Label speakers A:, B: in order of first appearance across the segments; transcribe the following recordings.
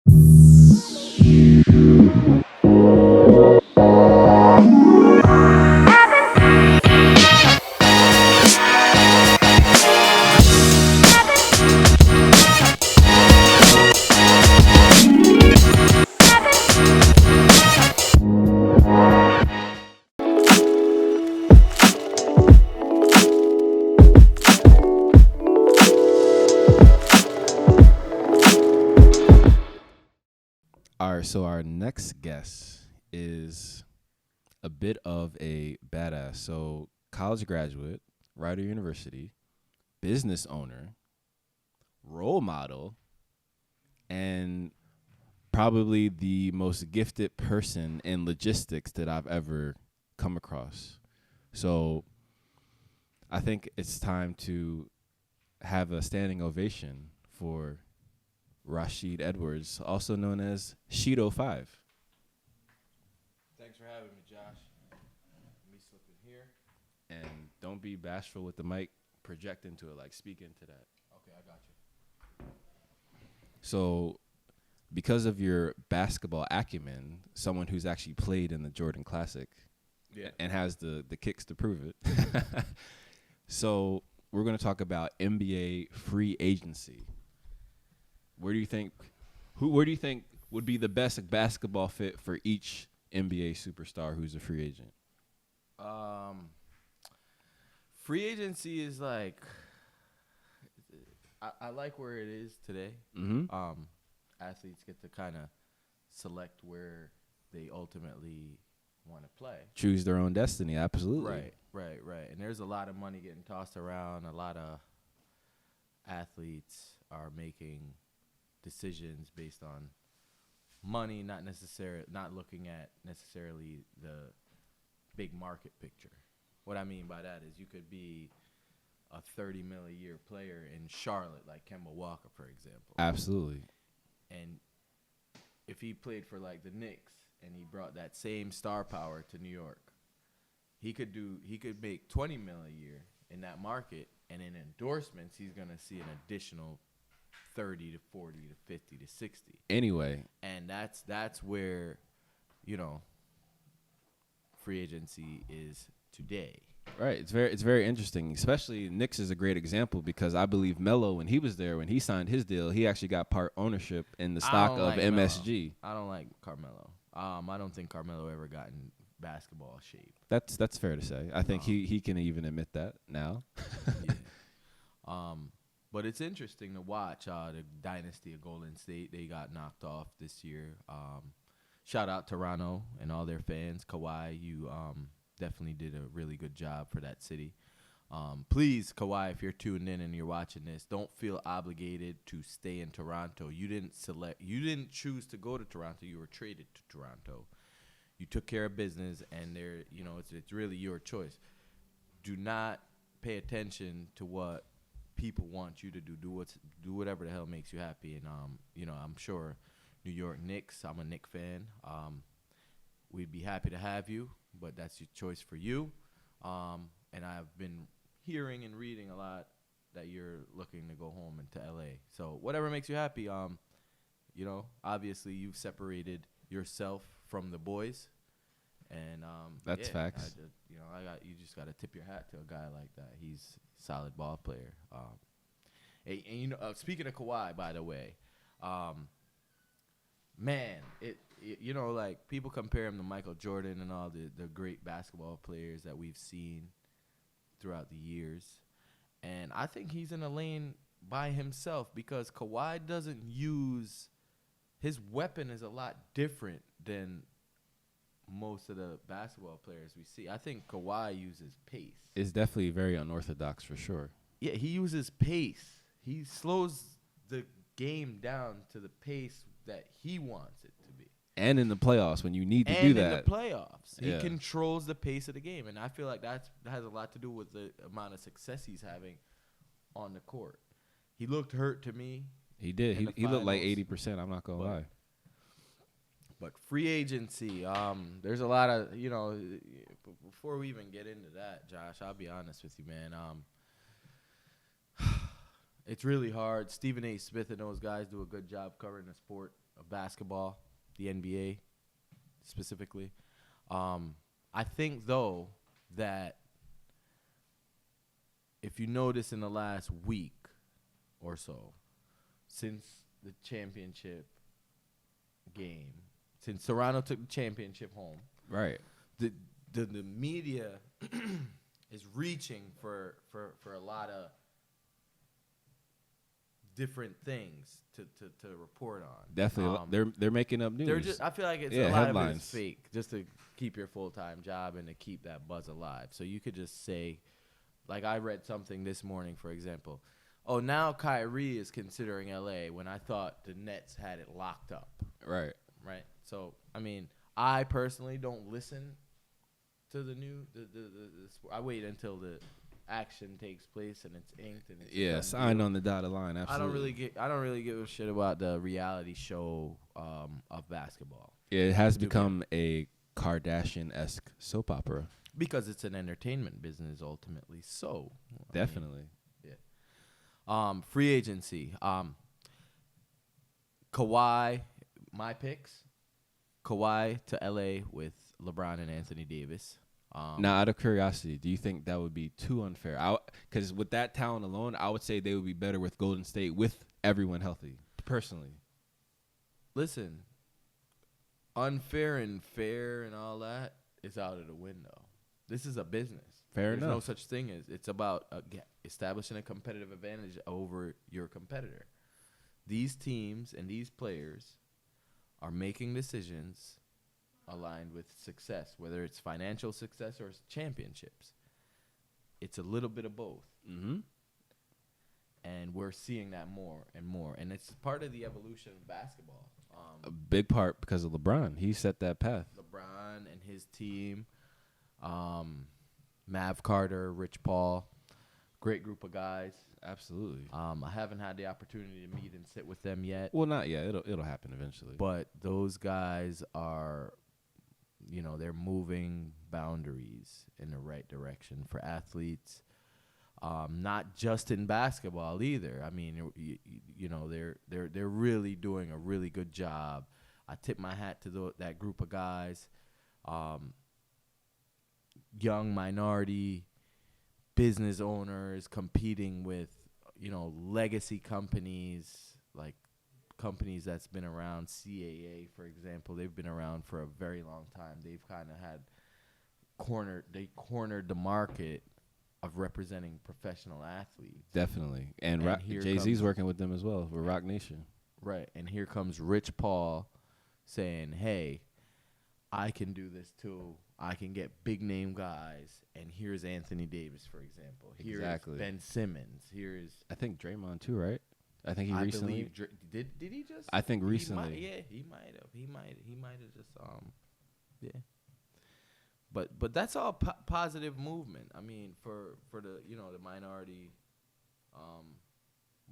A: All right, so our next guest is a bit of a badass. So, college graduate, Rider University, business owner, role model, and probably the most gifted person in logistics that I've ever come across. So, I think it's time to have a standing ovation for Rasheed Edwards, also known as Sheedo 5.
B: Thanks for having me, Josh. Let me slip in here.
A: And don't be bashful with the mic. Project into it, like speak into that.
B: Okay, I got you.
A: So, because of your basketball acumen, someone who's actually played in the Jordan Classic and has the kicks to prove it. So, we're going to talk about NBA free agency. Where do you think would be the best basketball fit for each NBA superstar who's a free agent?
B: Free agency is like, I like where it is today.
A: Mm-hmm.
B: Athletes get to kind of select where they ultimately want to play.
A: Choose their own destiny, absolutely.
B: Right. And there's a lot of money getting tossed around. A lot of athletes are making decisions based on money, not looking at necessarily the big market picture. What I mean by that is you could be a $30 million a year player in Charlotte, like Kemba Walker, for example.
A: Absolutely.
B: And if he played for like the Knicks and he brought that same star power to New York, he could make $20 million a year in that market, and in endorsements he's gonna see an additional 30 to 40 to 50 to 60.
A: Anyway.
B: And that's where, free agency is today.
A: Right. It's very interesting. Especially Knicks is a great example because I believe Melo, when he was there, when he signed his deal, he actually got part ownership in the stock of MSG.
B: I don't like Carmelo. I don't think Carmelo ever got in basketball shape.
A: That's fair to say. I think he can even admit that now.
B: Yeah. But it's interesting to watch the dynasty of Golden State. They got knocked off this year. Shout out Toronto and all their fans. Kawhi, you definitely did a really good job for that city. Please, Kawhi, if you're tuned in and you're watching this, don't feel obligated to stay in Toronto. You didn't choose to go to Toronto. You were traded to Toronto. You took care of business, and it's really your choice. Do not pay attention to what people want you to do. Do whatever the hell makes you happy. And I'm sure New York Knicks, I'm a Knicks fan. We'd be happy to have you, but that's your choice for you. And I've been hearing and reading a lot that you're looking to go home into LA. So whatever makes you happy. Obviously you've separated yourself from the boys, and
A: that's facts.
B: You just got to tip your hat to a guy like that. He's a solid ball player. Speaking of Kawhi, by the way, man, like people compare him to Michael Jordan and all the great basketball players that we've seen throughout the years. And I think he's in a lane by himself because Kawhi doesn't use – his weapon is a lot different than most of the basketball players we see. I think Kawhi uses pace.
A: It's definitely very unorthodox for sure.
B: Yeah, he uses pace. He slows the game down to the pace that he wants it to be.
A: And in the playoffs, when you need to do that.
B: And in the playoffs. He controls the pace of the game. And I feel like that has a lot to do with the amount of success he's having on the court. He looked hurt to me.
A: He did. He looked like 80%. I'm not going to lie.
B: But free agency, there's a lot of, before we even get into that, Josh, I'll be honest with you, man. It's really hard. Stephen A. Smith and those guys do a good job covering the sport. of basketball, the NBA specifically. I think, though, that if you notice in the last week or so, since the championship game, since Toronto took the championship home,
A: Right.
B: the media is reaching for a lot of different things to report on.
A: Definitely, they're making up news.
B: I feel like it's a lot of it is fake, just to keep your full-time job and to keep that buzz alive. So you could just say, like I read something this morning, for example, oh, now Kyrie is considering LA when I thought the Nets had it locked up.
A: Right.
B: Right. So I mean, I personally don't listen to the I wait until the action takes place and it's inked and it's
A: signed on the dotted line. Absolutely.
B: I don't really give a shit about the reality show of basketball.
A: Yeah, it has become a Kardashian-esque soap opera
B: because it's an entertainment business ultimately. So
A: definitely.
B: Free agency. Kawhi, my picks. Kawhi to LA with LeBron and Anthony Davis.
A: Now, out of curiosity, do you think that would be too unfair? Because with that talent alone, I would say they would be better with Golden State with everyone healthy, personally.
B: Listen, unfair and fair and all that is out of the window. This is a business.
A: There's
B: no such thing as it's about establishing a competitive advantage over your competitor. These teams and these players are making decisions aligned with success, whether it's financial success or championships. It's a little bit of both.
A: Mm-hmm.
B: And we're seeing that more and more. And it's part of the evolution of basketball.
A: A big part because of LeBron. He set that path.
B: LeBron and his team, Mav Carter, Rich Paul, great group of guys.
A: Absolutely.
B: I haven't had the opportunity to meet and sit with them yet.
A: Well, not yet. It'll happen eventually.
B: But those guys are, they're moving boundaries in the right direction for athletes. Not just in basketball either. I mean, they're really doing a really good job. I tip my hat to that group of guys. Young minority business owners competing with, legacy companies, like companies that's been around. CAA, for example, they've been around for a very long time. They've kind of cornered the market of representing professional athletes.
A: Definitely. And Jay-Z's working with them as well, with Rock Nation.
B: Right. And here comes Rich Paul saying, hey, I can do this too. I can get big name guys. And here's Anthony Davis, for example. Here's Ben Simmons. Here's
A: I think Draymond too, right? I think he recently
B: did he just?
A: I think recently.
B: He might have. He might have just yeah. But that's all positive movement. I mean, for the the minority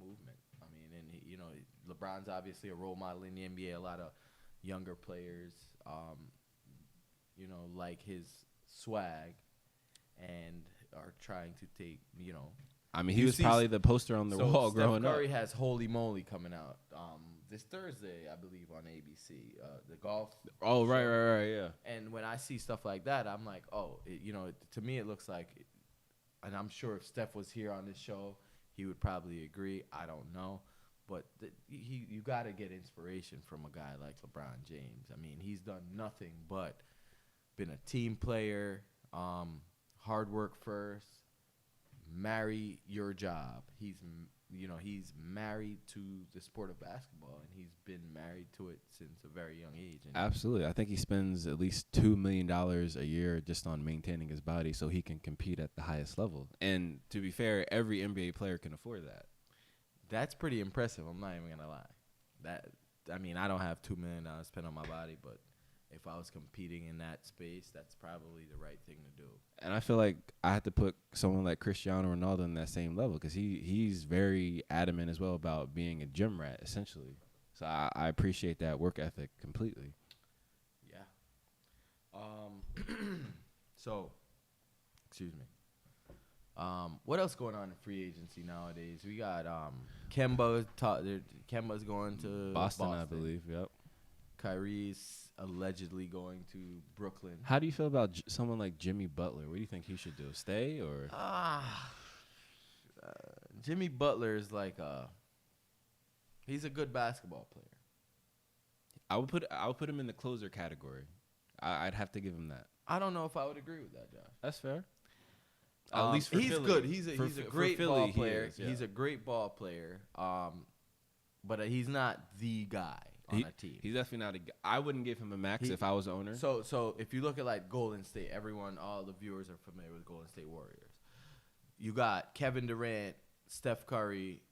B: movement. I mean, and LeBron's obviously a role model in the NBA. A lot of younger players like his swag and are trying to take,
A: I mean, he was probably the poster on the wall growing up.
B: Steph Curry has Holy Moly coming out this Thursday, I believe, on ABC, the golf.
A: Oh, right, yeah.
B: And when I see stuff like that, I'm like, oh, to me it looks like, and I'm sure if Steph was here on this show, he would probably agree. I don't know. But you got to get inspiration from a guy like LeBron James. I mean, he's done nothing but been a team player, hard work first, marry your job. He's married to the sport of basketball, and he's been married to it since a very young age. And
A: absolutely. I think he spends at least $2 million a year just on maintaining his body so he can compete at the highest level. And to be fair, every NBA player can afford that.
B: That's pretty impressive. I'm not even gonna lie. I don't have $2 million spent on my body, but if I was competing in that space, that's probably the right thing to do.
A: And I feel like I have to put someone like Cristiano Ronaldo in that same level because he's very adamant as well about being a gym rat, essentially. So I appreciate that work ethic completely.
B: Yeah. So, excuse me. What else going on in free agency nowadays? We got Kemba's going to
A: Boston, I believe. Yep.
B: Kyrie's allegedly going to Brooklyn.
A: How do you feel about someone like Jimmy Butler? What do you think he should do? Stay or?
B: Jimmy Butler is like he's a good basketball player.
A: I would put him in the closer category. I'd have to give him that.
B: I don't know if I would agree with that, Josh.
A: That's fair. At least for
B: he's
A: Philly.
B: good. He's a great
A: Philly,
B: ball player.
A: yeah.
B: He's a great ball player. But he's not the guy on a team.
A: He's definitely not a guy. I wouldn't give him a max if I was the owner.
B: So if you look at like Golden State, all the viewers are familiar with Golden State Warriors. You got Kevin Durant, Steph Curry,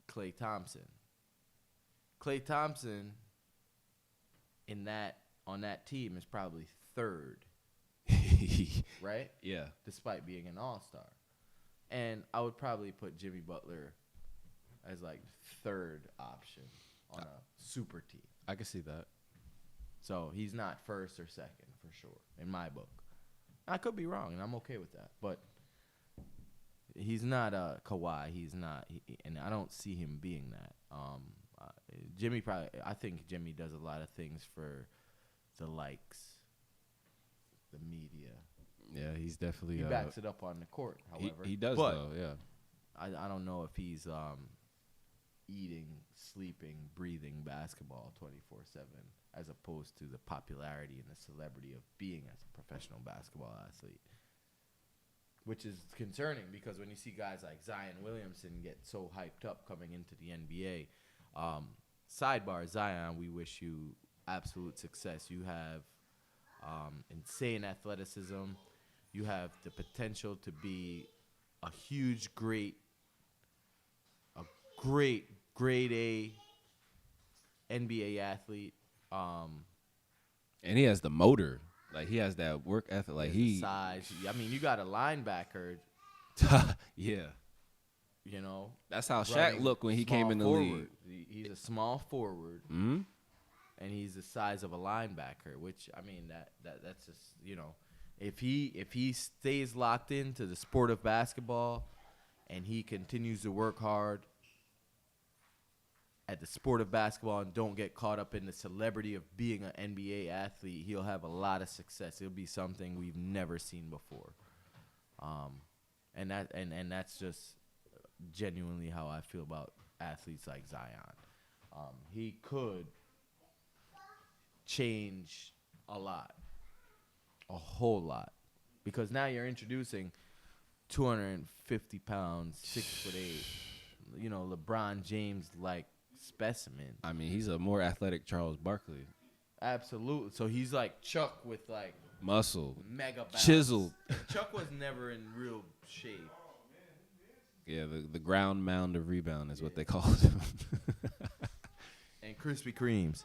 B: Klay Thompson. Klay Thompson on that team is probably third. Right?
A: Yeah.
B: Despite being an all-star. And I would probably put Jimmy Butler as like third option on a super team.
A: I can see that.
B: So he's not first or second for sure in my book. I could be wrong, and I'm okay with that. But he's not Kawhi. He's not, and I don't see him being that. I think Jimmy does a lot of things for the likes, the media.
A: Yeah, he's definitely.
B: He backs it up on the court, however.
A: He does, though, yeah.
B: I don't know if he's eating, sleeping, breathing basketball 24/7 as opposed to the popularity and the celebrity of being as a professional basketball athlete. Which is concerning because when you see guys like Zion Williamson get so hyped up coming into the NBA, sidebar, Zion, we wish you absolute success. You have insane athleticism. You have the potential to be a huge, great grade A NBA athlete.
A: And he has the motor. Like, he has that work ethic. Like,
B: size. I mean, you got a linebacker.
A: Yeah.
B: You know.
A: That's how Shaq looked when he came in the league.
B: He's a small forward.
A: Mm-hmm.
B: And he's the size of a linebacker, which, I mean, that's just, you know, if he stays locked into the sport of basketball and he continues to work hard at the sport of basketball and don't get caught up in the celebrity of being an NBA athlete, he'll have a lot of success. It'll be something we've never seen before. And that's just genuinely how I feel about athletes like Zion. He could change a lot, a whole lot, because now you're introducing 250 pounds, 6'8", you know, LeBron James like specimen.
A: I mean, he's a more athletic Charles Barkley.
B: Absolutely. So he's like Chuck with like
A: muscle,
B: mega bounce.
A: Chiseled.
B: Chuck was never in real shape.
A: Yeah, the ground mound of rebound is what they called him.
B: And Krispy Kremes.